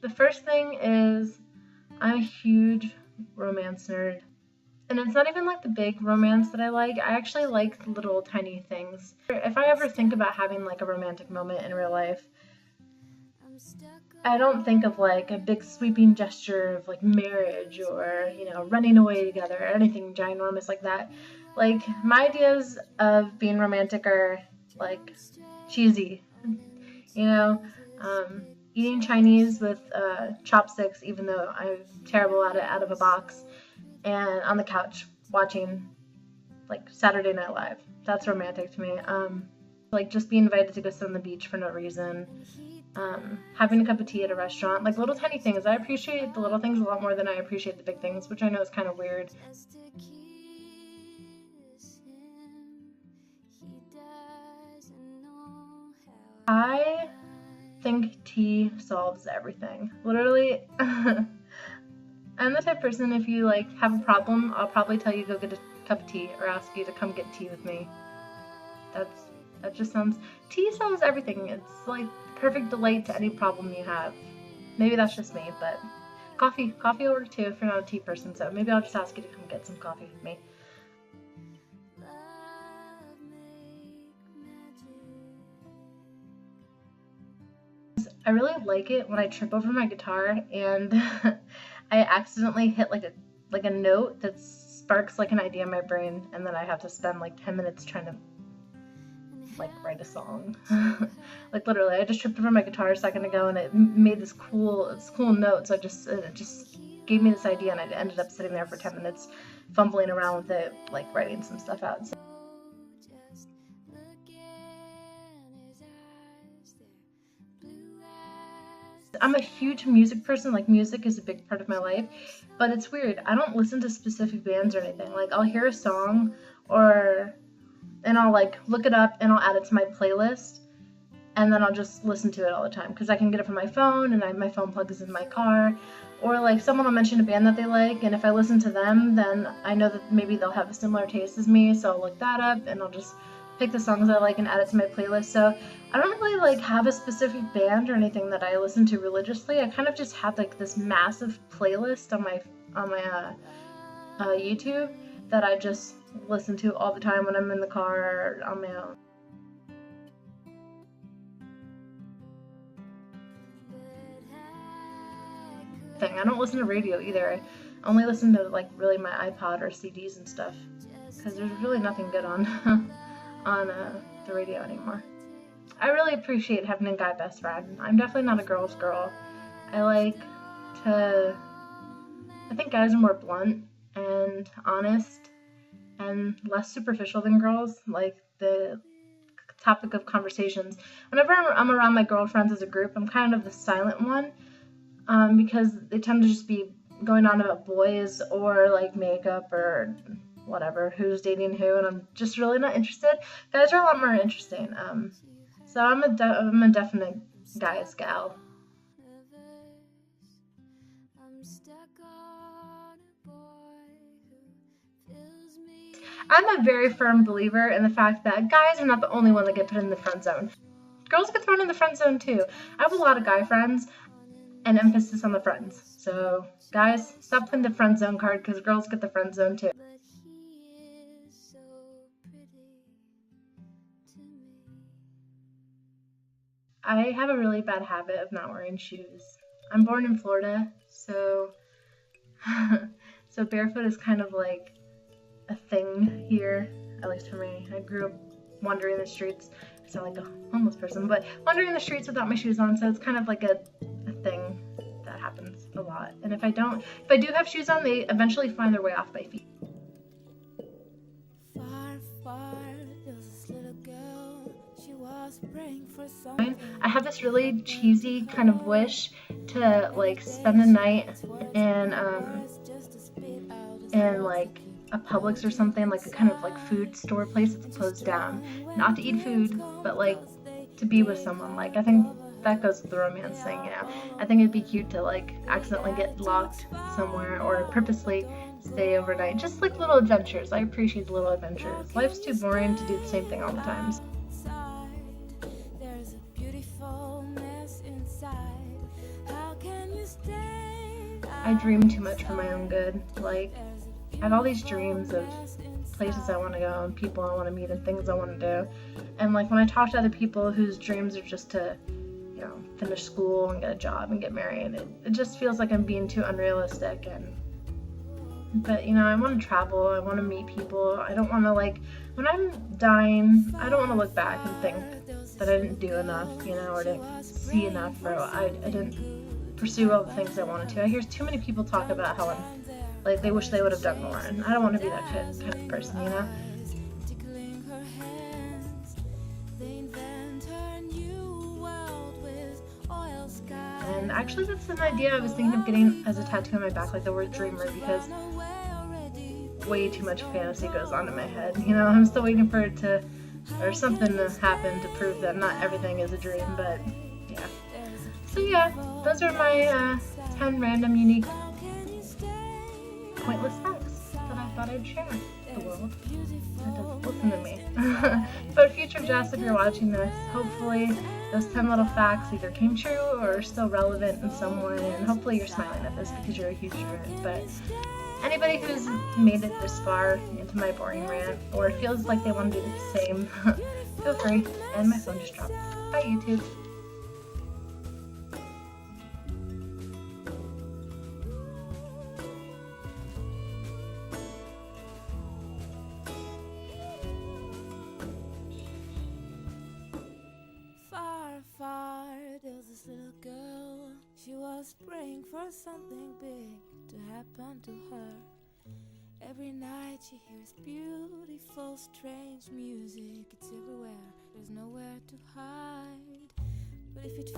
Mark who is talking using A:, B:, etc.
A: The first thing is I'm a huge romance nerd. And it's not even like the big romance that I like. I actually like little tiny things. If I ever think about having like a romantic moment in real life, I don't think of like a big sweeping gesture of like marriage or, running away together or anything ginormous like that. Like my ideas of being romantic are like cheesy, you know, eating Chinese with chopsticks, even though I'm terrible at it, out of a box, and on the couch watching like Saturday Night Live. That's romantic to me. Like just being invited to go sit on the beach for no reason. Having a cup of tea at a restaurant, like little tiny things. I appreciate the little things a lot more than I appreciate the big things, which I know is kind of weird. I think tea solves everything. Literally, I'm the type of person, if you like have a problem, I'll probably tell you to go get a cup of tea or ask you to come get tea with me. That just sounds, tea solves everything. It's like perfect delight to any problem you have. Maybe that's just me, but coffee will work too if you're not a tea person, so maybe I'll just ask you to come get some coffee with me. I really like it when I trip over my guitar and I accidentally hit like a note that sparks like an idea in my brain, and then I have to spend like 10 minutes trying to like write a song. Like literally, I just tripped over my guitar a second ago and it made this cool note, so it just gave me this idea, and I ended up sitting there for 10 minutes fumbling around with it, like writing some stuff out. So I'm a huge music person. Like music is a big part of my life, but it's weird. I don't listen to specific bands or anything. Like I'll hear a song and I'll like look it up and I'll add it to my playlist, and then I'll just listen to it all the time because I can get it from my phone, and my phone plugs in my car. Or like someone will mention a band that they like, and if I listen to them, then I know that maybe they'll have a similar taste as me, so I'll look that up and I'll just pick the songs I like and add it to my playlist. So I don't really like have a specific band or anything that I listen to religiously. I kind of just have like this massive playlist on my YouTube that I just listen to all the time when I'm in the car or on my own. I don't listen to radio either. I only listen to like really my iPod or CDs and stuff, because there's really nothing good on the radio anymore. I really appreciate having a guy best friend. I'm definitely not a girl's girl. I think guys are more blunt and honest and less superficial than girls. Like the topic of conversations. Whenever I'm around my girlfriends as a group, I'm kind of the silent one, because they tend to just be going on about boys or like makeup or whatever, who's dating who, and I'm just really not interested. Guys are a lot more interesting. So I'm a definite guy's gal. I'm a very firm believer in the fact that guys are not the only one that get put in the friend zone. Girls get thrown in the friend zone too. I have a lot of guy friends, and emphasis on the friends. So guys, stop playing the friend zone card, because girls get the friend zone too. I have a really bad habit of not wearing shoes. I'm born in Florida, so so barefoot is kind of like a thing here, at least for me. I grew up wandering the streets. I sound like a homeless person, but wandering the streets without my shoes on, so it's kind of like a thing that happens a lot. And if I do have shoes on, they eventually find their way off my feet. I have this really cheesy kind of wish to like spend the night in like a Publix or something, like a kind of like food store place that's closed down. Not to eat food, but like to be with someone. Like I think that goes with the romance thing, I think it'd be cute to like accidentally get locked somewhere or purposely stay overnight. Just like little adventures. I appreciate the little adventures. Life's too boring to do the same thing all the time. There's a beautiful mess inside. How can you I dream too much for my own good. Like, I have all these dreams of places I want to go and people I want to meet and things I want to do. And like when I talk to other people whose dreams are just to, finish school and get a job and get married, it just feels like I'm being too unrealistic. But I want to travel. I want to meet people. I don't want to, like, when I'm dying, I don't want to look back and think that I didn't do enough, or didn't see enough, or I didn't pursue all the things I wanted to. I hear too many people talk about how like they wish they would have done more, and I don't want to be that kind of person. And actually, that's an idea I was thinking of getting as a tattoo on my back, like the word dreamer, because way too much fantasy goes on in my head. I'm still waiting for it to, or something to happen to prove that not everything is a dream, but yeah. So yeah, those are my 10 random, unique, pointless facts that I thought I'd share with the world. Listen to me. But future Jess, if you're watching this, hopefully those 10 little facts either came true or are still relevant in some way, and hopefully you're smiling at this because you're a huge nerd. But anybody who's made it this far into my boring rant or feels like they want to do the same, feel free. And my phone just dropped. Bye, YouTube.
B: There was this little girl. She was praying for something big to happen to her. Every night she hears beautiful, strange music. It's everywhere, there's nowhere to hide. But if it